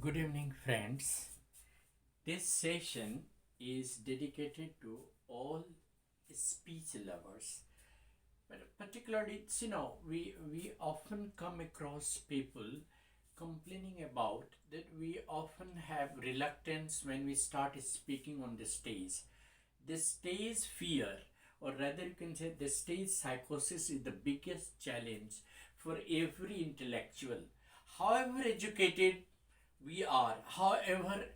Good evening, friends. This session is dedicated to all speech lovers. But particularly, we often come across people complaining about that we often have reluctance when we start speaking on the stage. The stage fear, or rather, you can say the stage psychosis, is the biggest challenge for every intellectual. However educated we are, however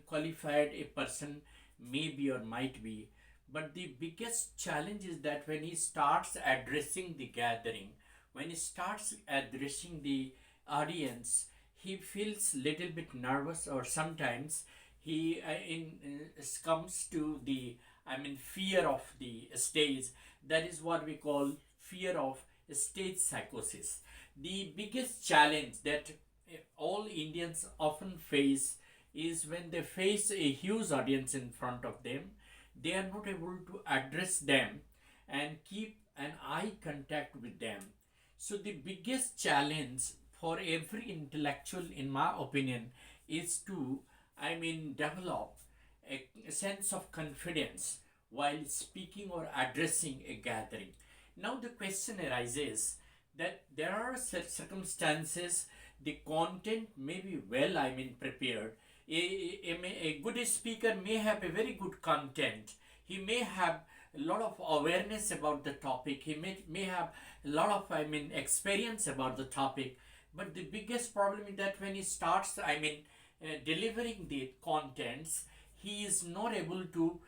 qualified a person may be or might be, but the biggest challenge is that when he starts addressing the gathering, when he starts addressing the audience, he feels little bit nervous, or sometimes he comes to the fear of the stage. That is what we call fear of stage psychosis. The biggest challenge that all Indians often face is when they face a huge audience in front of them, they are not able to address them and keep an eye contact with them. So, the biggest challenge for every intellectual, in my opinion, is to, develop a sense of confidence while speaking or addressing a gathering. Now, the question arises that there are circumstances the content may be well prepared. A good speaker may have a very good content. He may have a lot of awareness about the topic. He may have a lot of experience about the topic. But the biggest problem is that when he starts delivering the contents, he is not able to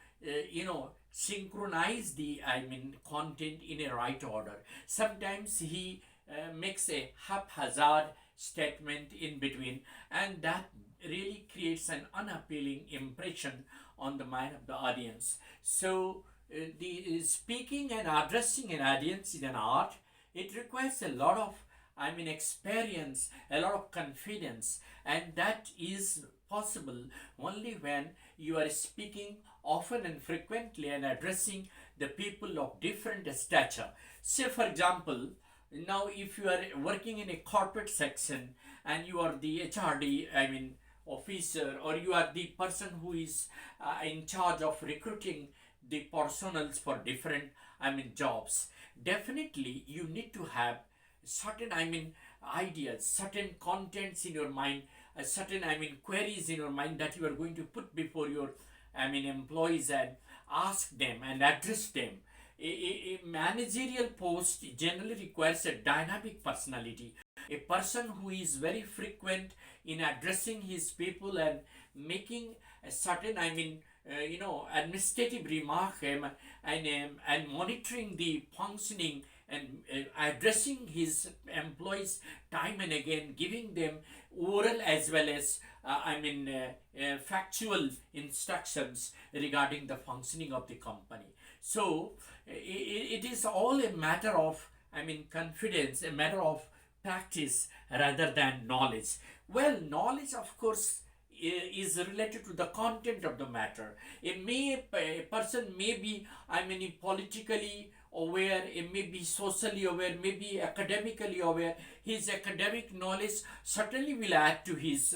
synchronize the content in a right order. Sometimes he makes a haphazard statement in between, and that really creates an unappealing impression on the mind of the audience. So the speaking and addressing an audience is an art. It requires a lot of experience, a lot of confidence, and that is possible only when you are speaking often and frequently and addressing the people of different stature. Say, for example, now if you are working in a corporate section and you are the HRD, officer, or you are the person who is in charge of recruiting the personals for different jobs, definitely you need to have certain ideas, certain contents in your mind, certain queries in your mind that you are going to put before your employees and ask them and address them. A managerial post generally requires a dynamic personality, a person who is very frequent in addressing his people and making a certain administrative remark, and monitoring the functioning and addressing his employees time and again, giving them oral as well as factual instructions regarding the functioning of the company. So it is all a matter of confidence, a matter of practice rather than knowledge. Well, knowledge, of course, is related to the content of the matter. A person may be politically aware, it may be socially aware, maybe academically aware. His academic knowledge certainly will add to his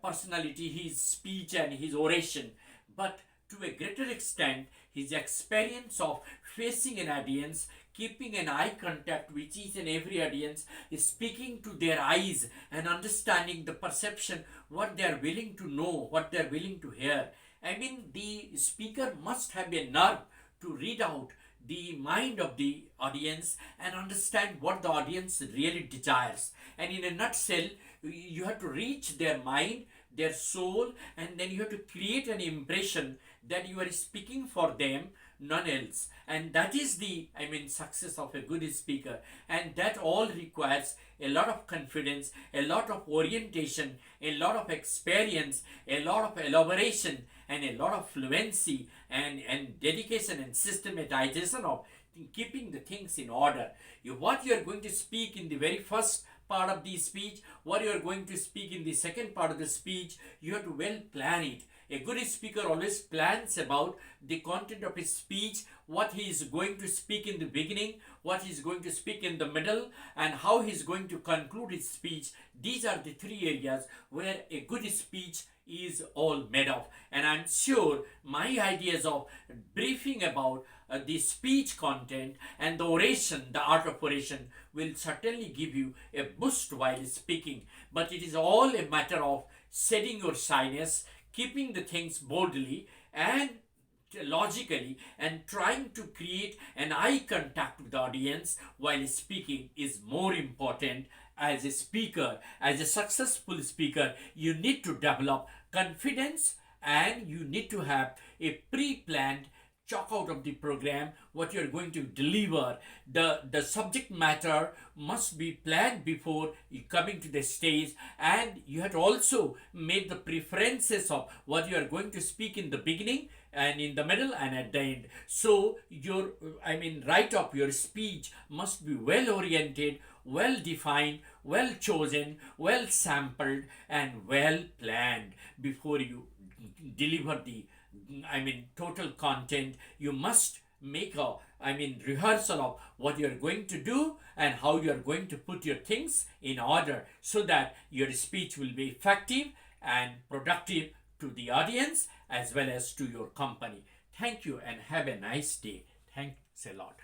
personality, his speech and his oration. But to a greater extent, his experience of facing an audience, keeping an eye contact with each and every audience, is speaking to their eyes and understanding the perception, what they are willing to know, what they are willing to hear. The speaker must have a nerve to read out the mind of the audience and understand what the audience really desires. And in a nutshell, you have to reach their mind, their soul, and then you have to create an impression that you are speaking for them, none else. And that is the success of a good speaker. And that all requires a lot of confidence, a lot of orientation, a lot of experience, a lot of elaboration, and a lot of fluency and dedication and systematization of keeping the things in order. What you are going to speak in the very first part of the speech, what you are going to speak in the second part of the speech, you have to well plan it. A good speaker always plans about the content of his speech, what he is going to speak in the beginning, what he's going to speak in the middle, and how he's going to conclude his speech. These are the three areas where a good speech is all made of. And I'm sure my ideas of briefing about the speech content and the oration, the art of oration, will certainly give you a boost while speaking. But it is all a matter of setting your shyness, keeping the things boldly and logically, and trying to create an eye contact with the audience while speaking is more important. As a speaker, as a successful speaker, you need to develop confidence, and you need to have a pre-planned chalk out of the program what you're going to deliver. The subject matter must be planned before you coming to the stage, and you have to also make the preferences of what you are going to speak in the beginning and in the middle and at the end. So your write up your speech must be well oriented, well defined, well chosen, well sampled, and well planned before you deliver the total content. You must make a rehearsal of what you are going to do and how you are going to put your things in order, so that your speech will be effective and productive to the audience as well as to your company. Thank you and have a nice day. Thanks a lot.